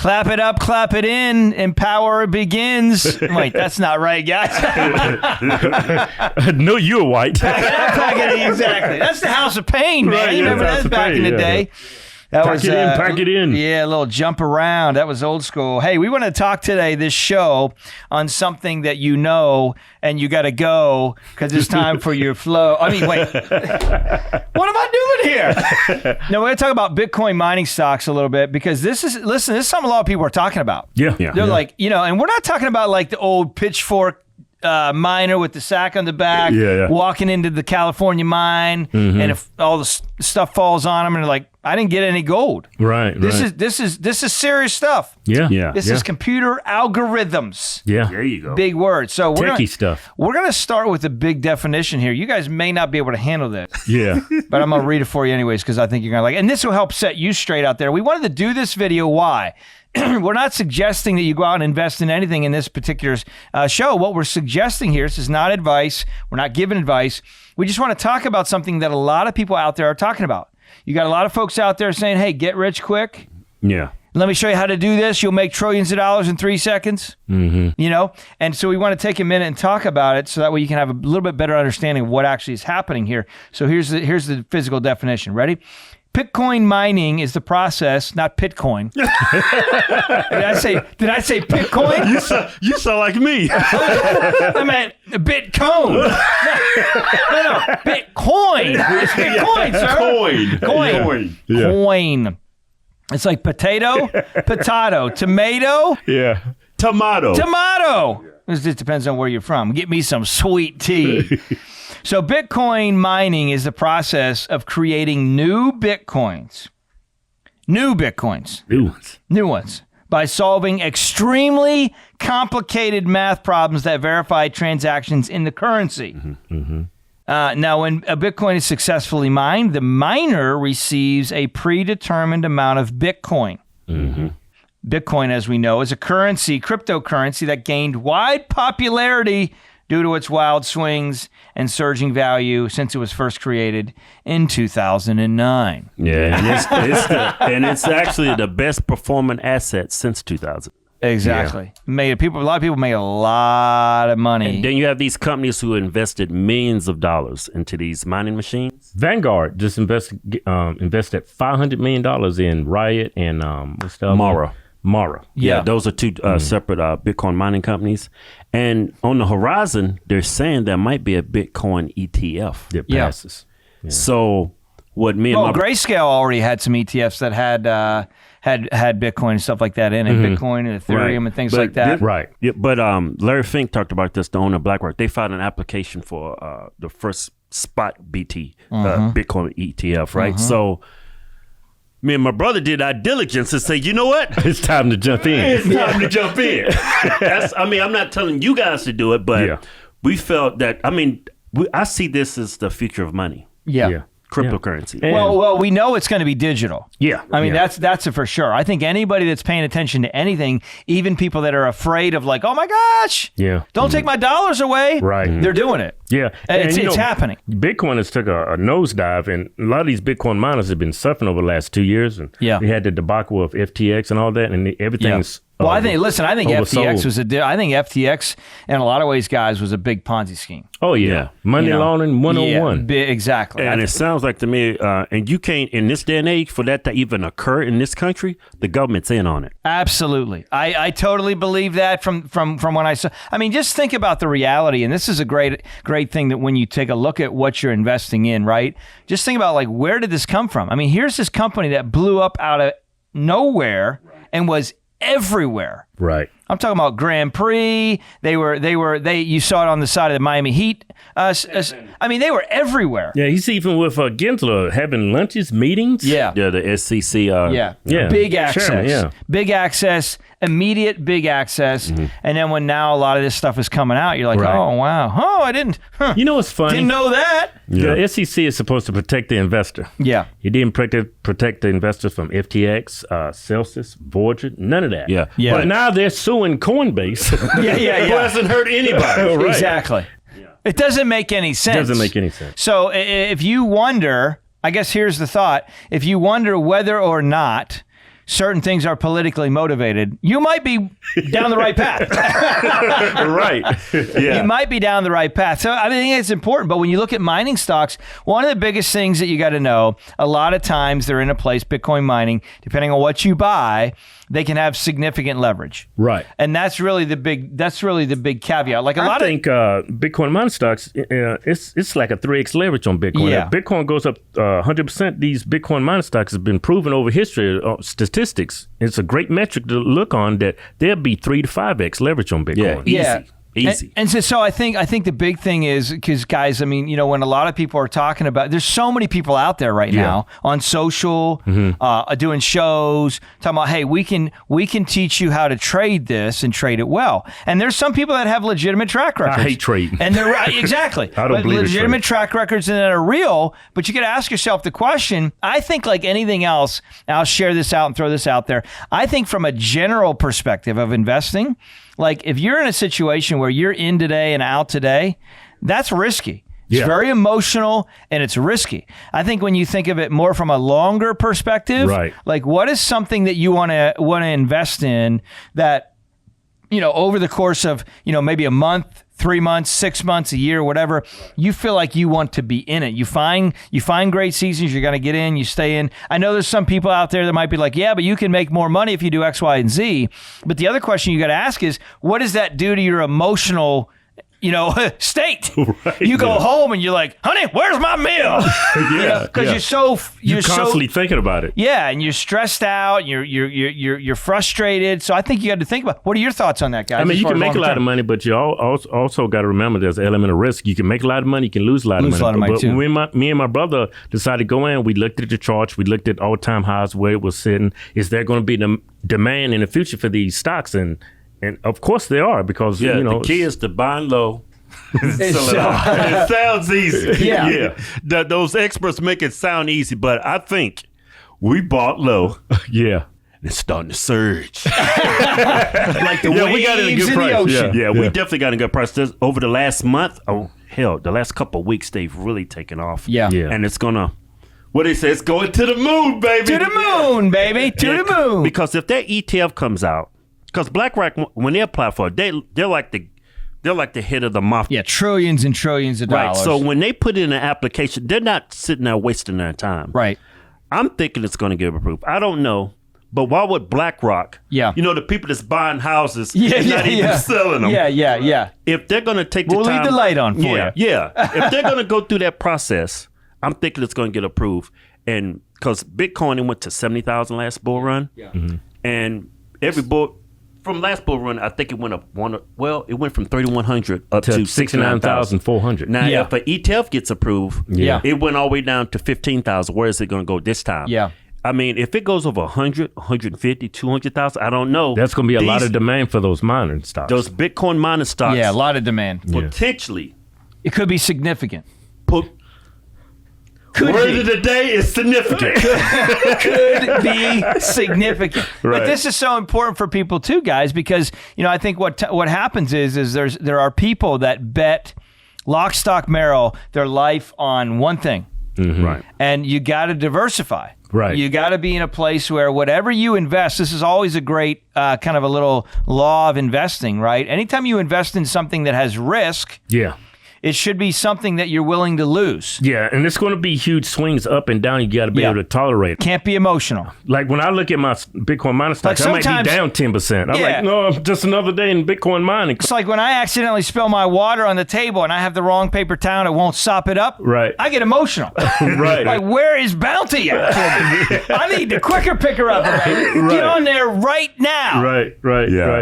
Clap it up, clap it in, and power begins. Wait, that's not right, guys. No, you're white. Pack it up, pack it in. Exactly. That's the House of Pain, man. Right, You remember that back in the day? That pack it in. Yeah, a little jump around. That was old school. Hey, we want to talk today, this show, on something that you know, and you got to go because it's time for your flow. I mean, wait. What am I doing here? No, we're going to talk about Bitcoin mining stocks a little bit because this is something a lot of people are talking about. Yeah. They're like, and we're not talking about like the old pitchfork miner with the sack on the back, walking into the California mine, and if all the stuff falls on them, and they're like, I didn't get any gold. Right. This is serious stuff. Yeah. This is computer algorithms. Yeah. There you go. Big word. So Techie stuff. We're gonna start with a big definition here. You guys may not be able to handle this. Yeah. But I'm gonna read it for you anyways because I think you're gonna like it. And this will help set you straight out there. We wanted to do this video. Why? We're not suggesting that you go out and invest in anything in this particular show. What we're suggesting here, this is not advice. We're not giving advice. We just want to talk about something that a lot of people out there are talking about. You got a lot of folks out there saying, hey, get rich quick. Yeah. Let me show you how to do this. You'll make trillions of dollars in 3 seconds. And so we want to take a minute and talk about it so that way you can have a little bit better understanding of what actually is happening here. So here's the physical definition. Ready? Bitcoin mining is the process, not Pitcoin. Did I say Bitcoin? You sound like me. I meant Bitcoin. No, Bitcoin. It's Bitcoin, sir. Coin. Yeah. Coin. It's like potato, tomato. Yeah. Tomato. It just depends on where you're from. Get me some sweet tea. So Bitcoin mining is the process of creating new Bitcoins. New ones. By solving extremely complicated math problems that verify transactions in the currency. Now, when a Bitcoin is successfully mined, the miner receives a predetermined amount of Bitcoin. Bitcoin, as we know, is a cryptocurrency that gained wide popularity due to its wild swings and surging value since it was first created in 2009. Yeah, and it's actually the best performing asset since 2000. Exactly. A lot of people made a lot of money. And then you have these companies who invested millions of dollars into these mining machines. Vanguard just invested $500 million in Riot and what's the other Mara. Yeah, those are two separate Bitcoin mining companies. And on the horizon, they're saying there might be a Bitcoin ETF that passes. Yeah. So what me and my Grayscale already had some ETFs that had Bitcoin and stuff like that in it, Bitcoin and Ethereum and things like that. Yeah, but Larry Fink talked about this, the owner of BlackRock. They filed an application for the first spot BT, Bitcoin ETF, right? So me and my brother did our diligence and say, you know what? It's time to jump in. It's time to jump in. I'm not telling you guys to do it, but we felt that, I see this as the future of money. Yeah. Cryptocurrency. Well, we know it's going to be digital. Yeah. That's for sure. I think anybody that's paying attention to anything, even people that are afraid of like, oh my gosh, don't take my dollars away. Right. They're doing it. Yeah. It's happening. Bitcoin has took a nosedive, and a lot of these Bitcoin miners have been suffering over the last 2 years. And we had the debacle of FTX and all that, and everything's Well, I think oversold. FTX I think FTX in a lot of ways, guys, was a big Ponzi scheme. Oh yeah, money laundering 101. Exactly. And it sounds like to me, and you can't in this day and age for that to even occur in this country, the government's in on it. Absolutely, I totally believe that from when I saw. I mean, just think about the reality, and this is a great thing that when you take a look at what you're investing in, right? Just think about like where did this come from? I mean, here's this company that blew up out of nowhere and was everywhere. Right. I'm talking about Grand Prix. You saw it on the side of the Miami Heat. They were everywhere. Yeah, he's even with Gensler having lunches, meetings. Yeah. Yeah, the SEC. Big access. Chairman, Big access. Immediate big access. And then when now a lot of this stuff is coming out, you're like, oh, wow. Oh, I didn't. You know what's funny? Didn't know that. The SEC is supposed to protect the investor. Yeah. He didn't protect the investors from FTX, Celsius, Voyager, none of that. Yeah. But now they're suing Coinbase. Who hasn't hurt anybody. Right. Exactly. Yeah. It doesn't make any sense. Doesn't make any sense. So if you wonder, I guess here's the thought. If you wonder whether or not certain things are politically motivated, you might be down the right path. Right. Yeah. You might be down the right path. So I think it's important. But when you look at mining stocks, one of the biggest things that you got to know, a lot of times they're in a place, Bitcoin mining, depending on what you buy, they can have significant leverage. Right. And that's really the big caveat. Like I think Bitcoin mining stocks, it's like a 3x leverage on Bitcoin. Yeah. If Bitcoin goes up 100%, these Bitcoin mining stocks have been proven over history, statistics. It's a great metric to look on that there'll be 3 to 5x leverage on Bitcoin. Yeah. Easy. And so I think the big thing is, because guys, I mean, when a lot of people are talking about, there's so many people out there right now on social, doing shows, talking about, hey, we can teach you how to trade this and trade it well. And there's some people that have legitimate track records. I hate trading. And they're right, exactly. I don't believe legitimate track records and that are real, but you got to ask yourself the question. I think like anything else, I'll share this out and throw this out there. I think from a general perspective of investing, like if you're in a situation where you're in today and out today, that's risky. It's very emotional and it's risky. I think when you think of it more from a longer perspective, like what is something that you want to invest in that, over the course of, maybe a month, 3 months, 6 months, a year, whatever, you feel like you want to be in it. You find great seasons, you're going to get in, you stay in. I know there's some people out there that might be like, yeah, but you can make more money if you do X, Y, and Z. But the other question you got to ask is, what does that do to your emotional state? Right, you go home and you're like, honey, where's my meal? Because you're constantly thinking about it. Yeah, and you're stressed out. You're frustrated. So I think you got to think about. What are your thoughts on that, guys? I mean, you can make a lot of money, but you also got to remember there's an element of risk. You can make a lot of money, you can lose a lot of money. But too. when me and my brother decided to go in, we looked at the charts, we looked at all-time highs, where it was sitting. Is there going to be the demand in the future for these stocks? And of course they are, because the key is to buy low. It sounds easy. Yeah. Those experts make it sound easy, but I think we bought low. Yeah. It's starting to surge. Like the waves we got it in a good in price. the ocean. Yeah, we definitely got a good price. Over the last month, the last couple of weeks, they've really taken off. Yeah. And it's going to, what they say, it's going to the moon, baby. To the moon, baby. To the moon. Because if that ETF comes out, because BlackRock, when they apply for it, they're like the head of the mafia. Yeah, trillions and trillions of dollars. Right. So when they put in an application, they're not sitting there wasting their time. Right. I'm thinking it's going to get approved. I don't know. But why would BlackRock, the people that's buying houses and not even selling them. Yeah. If they're going to take the time. We'll leave the light on for you. Yeah. If they're going to go through that process, I'm thinking it's going to get approved. And because Bitcoin, it went to 70,000 last bull run. Yeah. Mm-hmm. And every bull, from last bull run, I think it went up it went from 3,100 up to 69,400. Now, if an ETF gets approved, it went all the way down to 15,000. Where is it going to go this time? Yeah. I mean, if it goes over 100, 150, 200,000, I don't know. That's going to be a lot of demand for those mining stocks. Those Bitcoin mining stocks. Yeah, a lot of demand. Potentially. It could be significant. Word of the day is significant. Could be significant. Right. But this is so important for people too, guys, because I think what happens is there are people that bet lock, stock, barrel their life on one thing. Mm-hmm. Right. And you got to diversify. Right. You got to be in a place where whatever you invest, this is always a great kind of a little law of investing, right? Anytime you invest in something that has risk, it should be something that you're willing to lose. Yeah, and it's going to be huge swings up and down. You got to be able to tolerate it. Can't be emotional. Like when I look at my Bitcoin mining stocks, I might be down 10%. I'm like, no, just another day in Bitcoin mining. It's like when I accidentally spill my water on the table and I have the wrong paper towel and it won't sop it up. Right. I get emotional. Right. Like, where is Bounty at? I need to quicker pick her up. Right. Get on there right now. Right.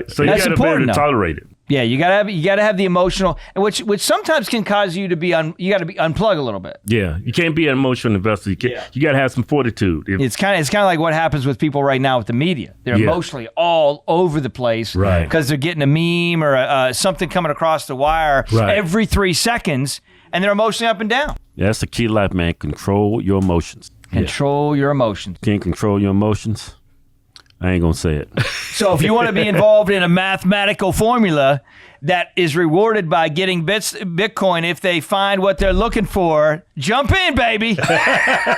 So you got to be able to tolerate it. Yeah, you gotta have the emotional, which sometimes can cause you to be you got to be unplug a little bit. Yeah, you can't be an emotional investor. You got to have some fortitude. It's kind of like what happens with people right now with the media. They're emotionally all over the place, right? Because they're getting a meme or something coming across the wire every 3 seconds, and they're emotionally up and down. Yeah, that's the key to life, man. Control your emotions. Control your emotions. Can't control your emotions. I ain't going to say it. So if you want to be involved in a mathematical formula that is rewarded by getting Bitcoin if they find what they're looking for, jump in, baby.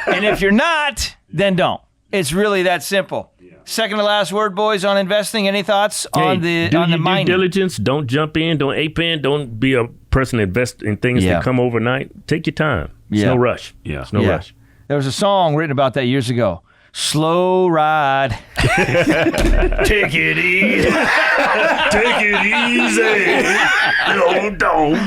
And if you're not, then don't. It's really that simple. Second to last word, boys, on investing. Any thoughts on the mining? Due diligence. Don't jump in. Don't ape in. Don't be a person that invest in things that come overnight. Take your time. It's no rush. Yeah. It's no rush. There was a song written about that years ago. Slow ride. Take it easy. Take it easy. Don't.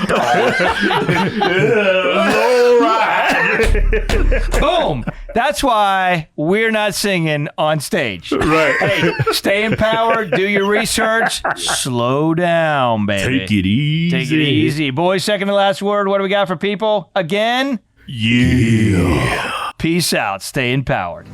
Slow ride. Boom. That's why we're not singing on stage. Right. Hey, stay empowered. Do your research. Slow down, baby. Take it easy. Take it easy. Boys, second to last word. What do we got for people? Again? Yeah. Peace out. Stay empowered.